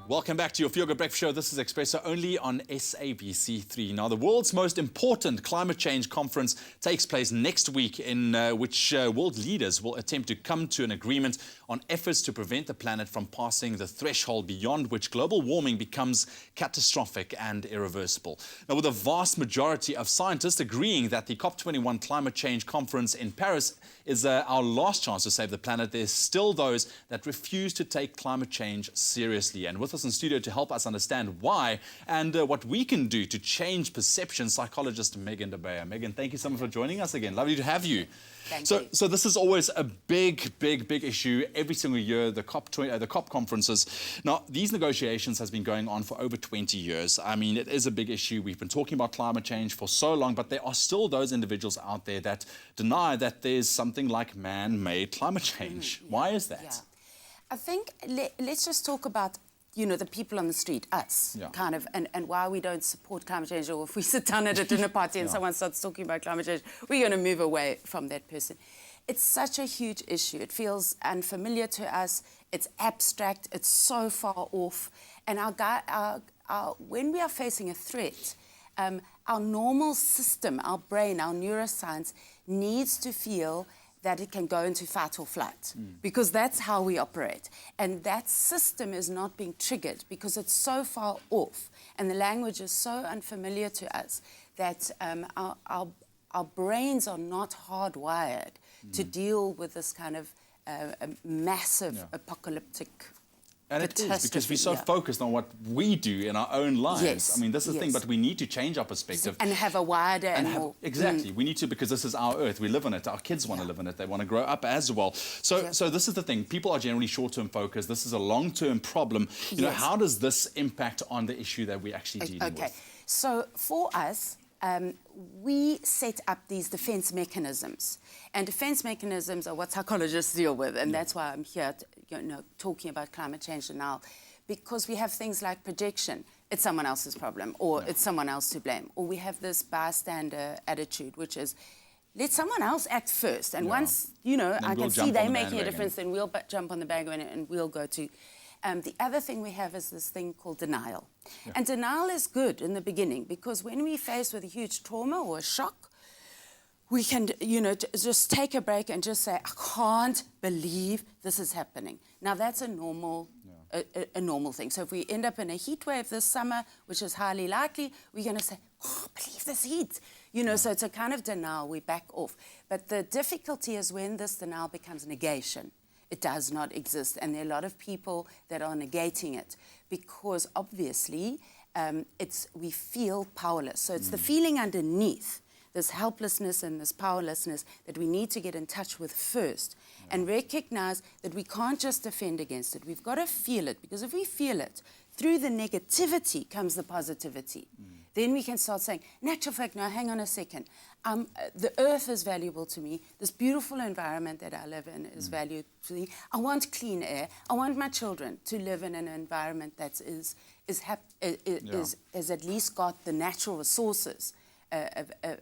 Welcome back to your Feel Good Breakfast Show. This is Expresso, only on SABC3. Now, the world's most important climate change conference takes place next week, in which world leaders will attempt to come to an agreement on efforts to prevent the planet from passing the threshold beyond which global warming becomes catastrophic and irreversible. Now, with a vast majority of scientists agreeing that the COP21 Climate Change conference in Paris is our last chance to save the planet, there's still those that refuse to take climate change seriously. And with us in studio to help us understand why and what we can do to change perception, psychologist Beyer. Megan, thank you so much for joining us again. Lovely to have you. Thank you. So this is always a big issue every single year, the COP conferences. Now, these negotiations has been going on for over 20 years. I mean, it is a big issue. We've been talking about climate change for so long, but there are still those individuals out there that deny that there's something like man-made climate change. Why is that? Yeah. I think let's just talk about, you know, the people on the street, us, kind of, and why we don't support climate change, or if we sit down at a dinner party and someone starts talking about climate change, we're going to move away from that person. It's such a huge issue. It feels unfamiliar to us. It's abstract. It's so far off. And when we are facing a threat, our normal system, our brain, our neuroscience needs to feel that it can go into fight or flight, because that's how we operate. And that system is not being triggered because it's so far off and the language is so unfamiliar to us that our brains are not hardwired to deal with this kind of massive apocalyptic. And it is, because we're so focused on what we do in our own lives. Yes. I mean, this is the thing, but we need to change our perspective. And have a wider and more... Exactly. We need to, because this is our earth. We live on it. Our kids want to live on it. They want to grow up as well. So this is the thing. People are generally short-term focused. This is a long-term problem. You know, how does this impact on the issue that we're actually dealing with? So for us, we set up these defense mechanisms. And defense mechanisms are what psychologists deal with. And that's why I'm here, talking about climate change now. Because we have things like projection. It's someone else's problem, or it's someone else to blame. Or we have this bystander attitude, which is, let someone else act first. And once, I can see they're making a difference, then we'll jump on the bandwagon and we'll go to... the other thing we have is this thing called denial. And denial is good in the beginning, because when we're faced with a huge trauma or a shock, we can, just take a break and just say, I can't believe this is happening. Now, that's a normal thing. So if we end up in a heat wave this summer, which is highly likely, we're going to say, oh, I believe this heat. So it's a kind of denial. We back off. But the difficulty is when this denial becomes negation. It does not exist. And there are a lot of people that are negating it because, obviously, we feel powerless. So it's the feeling underneath, this helplessness and this powerlessness, that we need to get in touch with first and recognize that we can't just defend against it. We've got to feel it, because if we feel it, through the negativity comes the positivity. Then we can start saying, in actual fact, now hang on a second. The earth is valuable to me. This beautiful environment that I live in is valuable to me. I want clean air. I want my children to live in an environment that has at least got the natural resources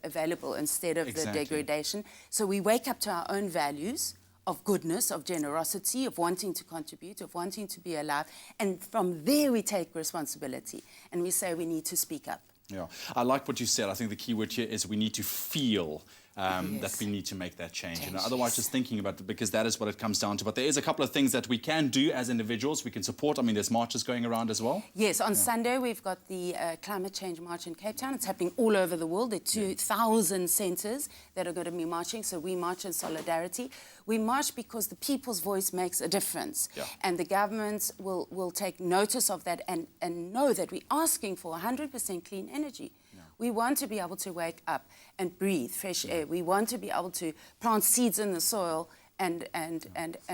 available instead of the degradation. So we wake up to our own values of goodness, of generosity, of wanting to contribute, of wanting to be alive. And from there we take responsibility and we say we need to speak up. Yeah, I like what you said. I think the key word here is we need to feel that we need to make that change. Otherwise, just thinking about it, because that is what it comes down to. But there is a couple of things that we can do as individuals. We can support. I mean, there's marches going around as well. Yes, on Sunday we've got the Climate Change March in Cape Town. It's happening all over the world. There are 2,000 centres that are going to be marching. So we march in solidarity. We march because the people's voice makes a difference. And the governments will take notice of that and know that we're asking for 100% clean energy. We want to be able to wake up and breathe fresh air. We want to be able to plant seeds in the soil and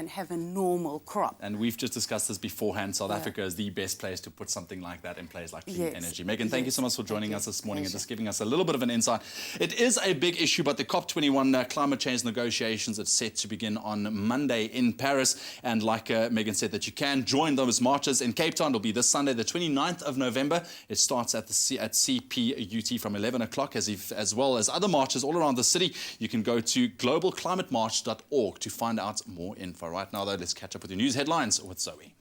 have a normal crop. And we've just discussed this beforehand. South Africa is the best place to put something like that in place, like clean energy. Megan, thank you so much for joining us this morning and just giving us a little bit of an insight. It is a big issue, but the COP21 climate change negotiations are set to begin on Monday in Paris. And like Megan said, that you can join those marches in Cape Town. It'll be this Sunday, the 29th of November. It starts at CPUT from 11 o'clock, as well as other marches all around the city. You can go to globalclimatemarch.org to find out more info. Right now, though, let's catch up with the news headlines with Zoe.